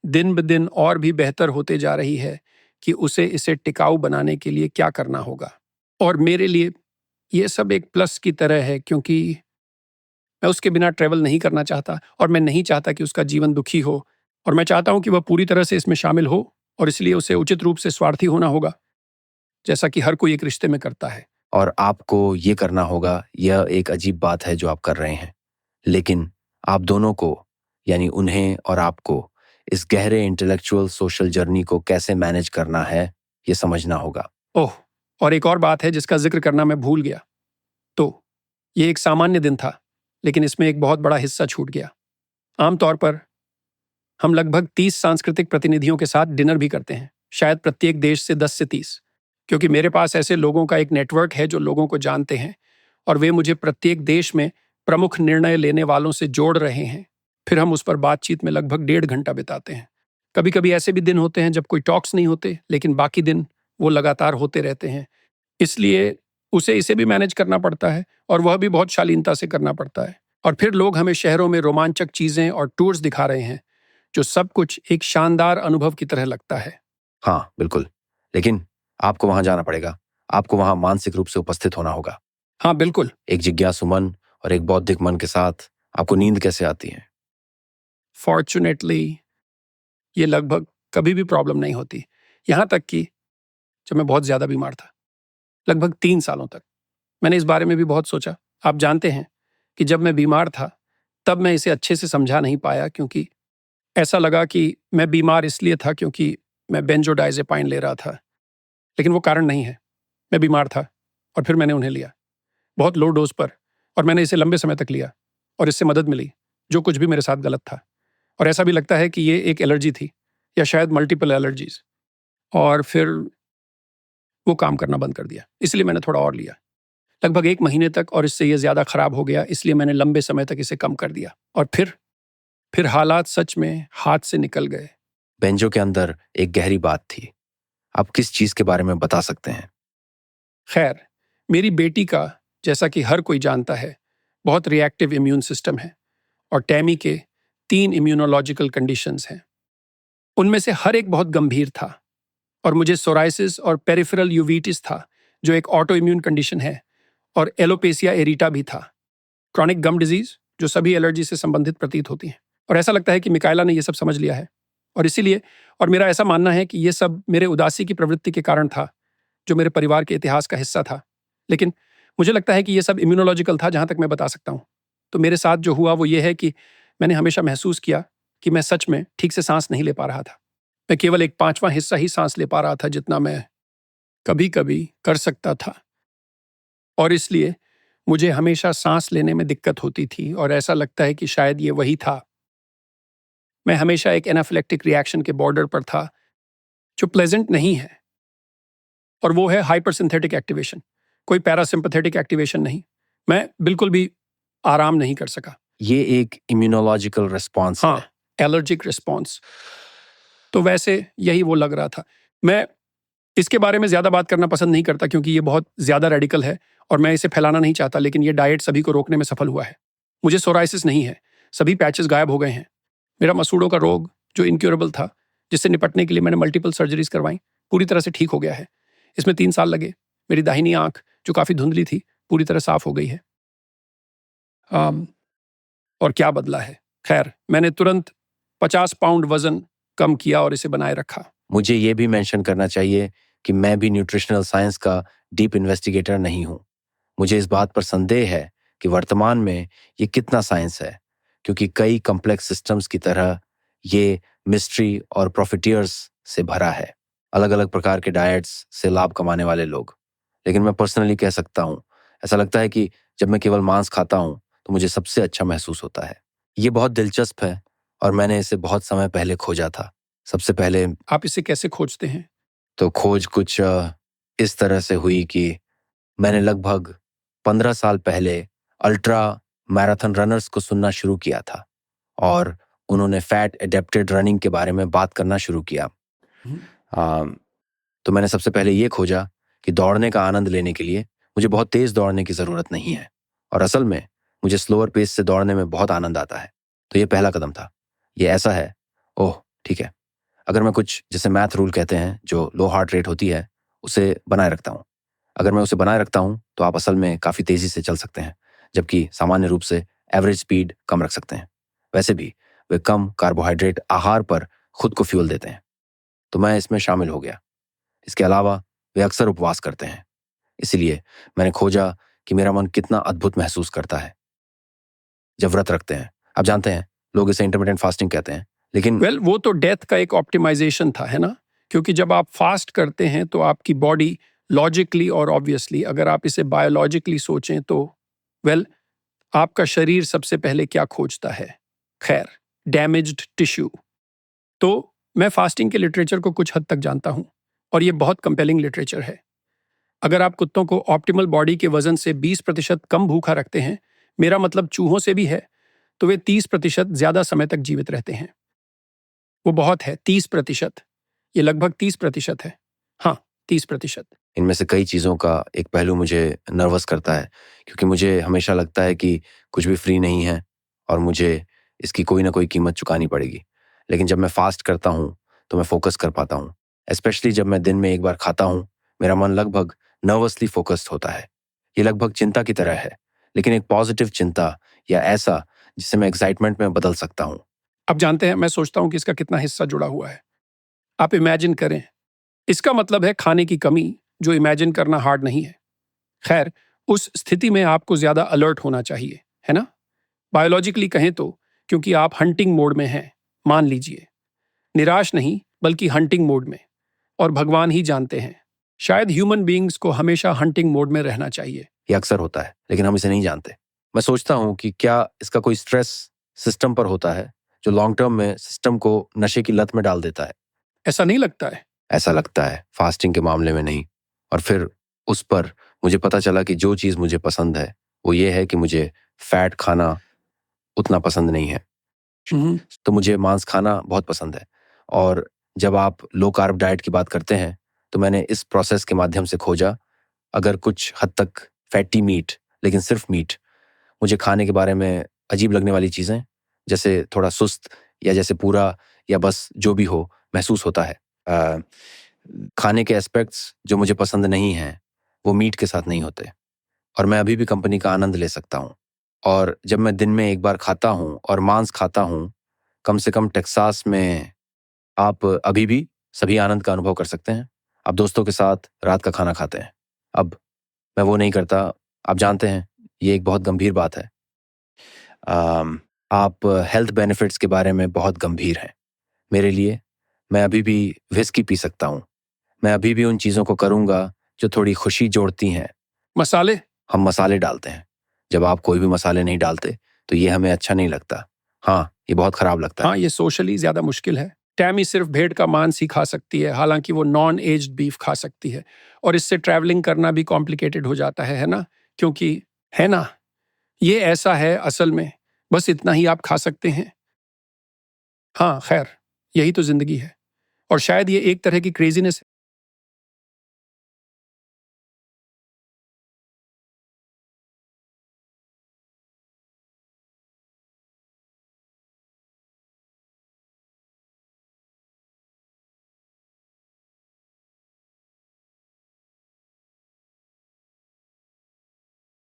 दिन ब दिन और भी बेहतर होते जा रही है कि उसे इसे टिकाऊ बनाने के लिए क्या करना होगा। और मेरे लिए यह सब एक प्लस की तरह है, क्योंकि मैं उसके बिना ट्रैवल नहीं करना चाहता, और मैं नहीं चाहता कि उसका जीवन दुखी हो, और मैं चाहता हूं कि वह पूरी तरह से इसमें शामिल हो, और इसलिए उसे उचित रूप से स्वार्थी होना होगा, जैसा कि हर कोई एक रिश्ते में करता है। और आपको ये करना होगा, यह एक अजीब बात है जो आप कर रहे हैं, लेकिन आप दोनों को, यानी उन्हें और आपको, इस गहरे इंटेलेक्चुअल सोशल जर्नी को कैसे मैनेज करना है, ये समझना होगा। ओह, और एक और बात है जिसका जिक्र करना मैं भूल गया। तो ये एक सामान्य दिन था, लेकिन इसमें एक बहुत बड़ा हिस्सा छूट गया। आमतौर पर हम लगभग 30 सांस्कृतिक प्रतिनिधियों के साथ डिनर भी करते हैं, शायद प्रत्येक देश से 10 से 30, क्योंकि मेरे पास ऐसे लोगों का एक नेटवर्क है जो लोगों को जानते हैं, और वे मुझे प्रत्येक देश में प्रमुख निर्णय लेने वालों से जोड़ रहे हैं। फिर हम उस पर बातचीत में लगभग 1.5 घंटा बिताते हैं। कभी कभी ऐसे भी दिन होते हैं जब कोई टॉक्स नहीं होते, लेकिन बाकी दिन वो लगातार होते रहते हैं। इसलिए उसे इसे भी मैनेज करना पड़ता है, और वह भी बहुत शालीनता से करना पड़ता है। और फिर लोग हमें शहरों में रोमांचक चीजें और टूर्स दिखा रहे हैं, जो सब कुछ एक शानदार अनुभव की तरह लगता है। हाँ, बिल्कुल, लेकिन आपको वहां जाना पड़ेगा, आपको वहां मानसिक रूप से उपस्थित होना होगा। हाँ, बिल्कुल। एक जिज्ञासु मन और एक बौद्धिक मन के साथ आपको नींद कैसे आती है? फॉर्चुनेटली ये लगभग कभी भी प्रॉब्लम नहीं होती, यहाँ तक कि जब मैं बहुत ज्यादा बीमार था, लगभग 3 सालों तक, मैंने इस बारे में भी बहुत सोचा। आप जानते हैं कि जब मैं बीमार था तब मैं इसे अच्छे से समझा नहीं पाया, क्योंकि ऐसा लगा कि मैं बीमार इसलिए था क्योंकि मैं बेंजोडाइजेपाइन ले रहा था, लेकिन वो कारण नहीं है। मैं बीमार था, और फिर मैंने उन्हें लिया, बहुत लो डोज पर, और मैंने इसे लंबे समय तक लिया, और इससे मदद मिली, जो कुछ भी मेरे साथ गलत था। और ऐसा भी लगता है कि ये एक एलर्जी थी, या शायद मल्टीपल एलर्जीज। और फिर वो काम करना बंद कर दिया, इसलिए मैंने थोड़ा और लिया, लगभग 1 महीने तक, और इससे ये ज्यादा खराब हो गया, इसलिए मैंने लंबे समय तक इसे कम कर दिया। और फिर हालात सच में हाथ से निकल गए। बेंजो के अंदर एक गहरी बात थी। आप किस चीज के बारे में बता सकते हैं? खैर, मेरी बेटी का, जैसा कि हर कोई जानता है, बहुत रिएक्टिव इम्यून सिस्टम है, और टैमी के 3 इम्यूनोलॉजिकल कंडीशंस हैं। उनमें से हर एक बहुत गंभीर था, और मुझे सोराइसिस और पेरिफेरल यूवेटिस था, जो एक ऑटो इम्यून कंडीशन है, और एलोपेसिया एरिटा भी था, क्रॉनिक गम डिजीज, जो सभी एलर्जी से संबंधित प्रतीत होती है। और ऐसा लगता है कि मिकाइला ने यह सब समझ लिया है, और इसीलिए, और मेरा ऐसा मानना है कि यह सब मेरे उदासी की प्रवृत्ति के कारण था, जो मेरे परिवार के इतिहास का हिस्सा था। लेकिन मुझे लगता है कि यह सब इम्यूनोलॉजिकल था, जहां तक मैं बता सकता हूं। तो मेरे साथ जो हुआ वो ये है कि मैंने हमेशा महसूस किया कि मैं सच में ठीक से सांस नहीं ले पा रहा था। मैं केवल एक 5वां हिस्सा ही सांस ले पा रहा था जितना मैं कभी कभी कर सकता था, और इसलिए मुझे हमेशा सांस लेने में दिक्कत होती थी, और ऐसा लगता है कि शायद ये वही था। मैं हमेशा एक एनाफिलेक्टिक रिएक्शन के बॉर्डर पर था, जो प्लेजेंट नहीं है, और वो है हाइपर सिंथेटिक एक्टिवेशन, कोई पैरासिम्पथेटिक एक्टिवेशन नहीं। मैं बिल्कुल भी आराम नहीं कर सका। ये एक इम्यूनोलॉजिकल रिस्पॉन्स हाँ, है। Allergic response. तो वैसे यही वो लग रहा था। मैं इसके बारे में ज़्यादा बात करना पसंद नहीं करता, क्योंकि ये बहुत ज़्यादा रेडिकल है और मैं इसे फैलाना नहीं चाहता, लेकिन ये डाइट सभी को रोकने में सफल हुआ है। मुझे सोराइसिस नहीं है, सभी पैचेस गायब हो गए हैं। मेरा मसूड़ों का रोग, जो इनक्योरेबल था, जिससे निपटने के लिए मैंने मल्टीपल सर्जरीज करवाई, पूरी तरह से ठीक हो गया है। इसमें 3 साल लगे। मेरी दाहिनी आंख, जो काफ़ी धुंधली थी, पूरी तरह साफ हो गई है। और क्या बदला है? खैर, मैंने तुरंत 50 पाउंड वजन कम किया और इसे बनाए रखा। मुझे ये भी मेंशन करना चाहिए कि मैं भी न्यूट्रिशनल साइंस का डीप इन्वेस्टिगेटर नहीं हूँ। मुझे इस बात पर संदेह है कि वर्तमान में ये कितना साइंस है, क्योंकि कई कॉम्प्लेक्स सिस्टम्स की तरह ये मिस्ट्री और प्रॉफिटियर्स से भरा है, अलग अलग प्रकार के डाइट्स से लाभ कमाने वाले लोग। लेकिन मैं पर्सनली कह सकता हूँ, ऐसा लगता है कि जब मैं केवल मांस खाता हूँ तो मुझे सबसे अच्छा महसूस होता है। ये बहुत दिलचस्प है और मैंने इसे बहुत समय पहले खोजा था। सबसे पहले आप इसे कैसे खोजते हैं? तो खोज कुछ इस तरह से हुई कि मैंने लगभग 15 साल पहले अल्ट्रा मैराथन रनर्स को सुनना शुरू किया था, और उन्होंने फैट एडेप्टेड रनिंग के बारे में बात करना शुरू किया। तो मैंने सबसे पहले ये खोजा कि दौड़ने का आनंद लेने के लिए मुझे बहुत तेज दौड़ने की ज़रूरत नहीं है, और असल में मुझे स्लोअर पेस से दौड़ने में बहुत आनंद आता है। तो ये पहला कदम था। ये ऐसा है, ओह ठीक है, अगर मैं कुछ, जैसे मैथ रूल कहते हैं, जो लो हार्ट रेट होती है, उसे बनाए रखता हूँ। अगर मैं उसे बनाए रखता हूँ तो आप असल में काफ़ी तेज़ी से चल सकते हैं, जबकि सामान्य रूप से एवरेज स्पीड कम रख सकते हैं। वैसे भी वे कम कार्बोहाइड्रेट आहार पर खुद को फ्यूल देते हैं। तो मैं इसमें शामिल हो गया। इसके अलावा वे अक्सर उपवास करते हैं, इसलिए मैंने खोजा कि मेरा मन कितना अद्भुत महसूस करता है जब व्रत रखते हैं। आप जानते हैं, लोग इसे इंटरमिटेंट फास्टिंग कहते हैं, लेकिन वो तो डेथ का एक ऑप्टिमाइजेशन था, है ना? क्योंकि जब आप फास्ट करते हैं तो आपकी बॉडी लॉजिकली और ऑब्वियसली, अगर आप इसे बायोलॉजिकली सोचें तो आपका शरीर सबसे पहले क्या खोजता है? खैर, डैमेज्ड टिश्यू। तो मैं फास्टिंग के लिटरेचर को कुछ हद तक जानता हूं, और ये बहुत कंपेलिंग लिटरेचर है। अगर आप कुत्तों को ऑप्टिमल बॉडी के वजन से 20% कम भूखा रखते हैं, मेरा मतलब चूहों से भी है, तो वे 30% ज्यादा समय तक जीवित रहते हैं। वो बहुत है, 30%। ये लगभग 30% है। हाँ, 30%। इनमें से कई चीज़ों का एक पहलू मुझे नर्वस करता है, क्योंकि मुझे हमेशा लगता है कि कुछ भी फ्री नहीं है और मुझे इसकी कोई ना कोई कीमत चुकानी पड़ेगी। लेकिन जब मैं फास्ट करता हूँ तो मैं फोकस कर पाता हूँ, स्पेशली जब मैं दिन में एक बार खाता हूँ। मेरा मन लगभग नर्वसली फोकस्ड होता है। ये लगभग चिंता की तरह है, लेकिन एक पॉजिटिव चिंता, या ऐसा जिसे मैं एक्साइटमेंट में बदल सकता हूँ। अब जानते हैं, मैं सोचता हूं कि इसका कितना हिस्सा जुड़ा हुआ है। आप इमेजिन करें, इसका मतलब है खाने की कमी, जो इमेजिन करना हार्ड नहीं है। खैर, उस स्थिति में आपको ज्यादा अलर्ट होना चाहिए, है ना? बायोलॉजिकली कहें तो, क्योंकि आप हंटिंग मोड में हैं, मान लीजिए। निराश नहीं, बल्कि हंटिंग मोड में। और भगवान ही जानते हैं, शायद ह्यूमन बीइंग्स को हमेशा हंटिंग मोड में रहना चाहिए। ये अक्सर होता है, लेकिन हम इसे नहीं जानते। मैं सोचता हूँ कि क्या इसका कोई स्ट्रेस सिस्टम पर होता है, जो लॉन्ग टर्म में सिस्टम को नशे की लत में डाल देता है। ऐसा नहीं लगता है? ऐसा लगता है, फास्टिंग के मामले में नहीं। और फिर उस पर मुझे पता चला कि जो चीज़ मुझे पसंद है वो ये है कि मुझे फैट खाना उतना पसंद नहीं है। तो मुझे मांस खाना बहुत पसंद है। और जब आप लो कार्ब डाइट की बात करते हैं, तो मैंने इस प्रोसेस के माध्यम से खोजा, अगर कुछ हद तक फैटी मीट, लेकिन सिर्फ मीट, मुझे खाने के बारे में अजीब लगने वाली चीज़ें, जैसे थोड़ा सुस्त, या जैसे पूरा, या बस जो भी हो, महसूस होता है। खाने के एस्पेक्ट्स जो मुझे पसंद नहीं हैं वो मीट के साथ नहीं होते, और मैं अभी भी कंपनी का आनंद ले सकता हूँ। और जब मैं दिन में एक बार खाता हूँ और मांस खाता हूँ, कम से कम टेक्सास में आप अभी भी सभी आनंद का अनुभव कर सकते हैं। आप दोस्तों के साथ रात का खाना खाते हैं। अब मैं वो नहीं करता। आप जानते हैं ये एक बहुत गंभीर बात है। आप हेल्थ बेनिफिट्स के बारे में बहुत गंभीर हैं। मेरे लिए मैं अभी भी विस्की पी सकता हूँ। मैं अभी भी उन चीज़ों को करूँगा जो थोड़ी खुशी जोड़ती हैं। मसाले? हम मसाले डालते हैं। जब आप कोई भी मसाले नहीं डालते तो ये हमें अच्छा नहीं लगता। हाँ, ये बहुत खराब लगता है। हाँ, ये सोशली ज्यादा मुश्किल है। टैमी सिर्फ भेड़ का मांस ही खा सकती है, हालांकि वो नॉन एज्ड बीफ खा सकती है। और इससे ट्रैवलिंग करना भी कॉम्प्लिकेटेड हो जाता है ना? क्योंकि है ना, ये ऐसा है असल में, बस इतना ही आप खा सकते हैं। हाँ, खैर, यही तो जिंदगी है। और शायद ये एक तरह की क्रेजीनेस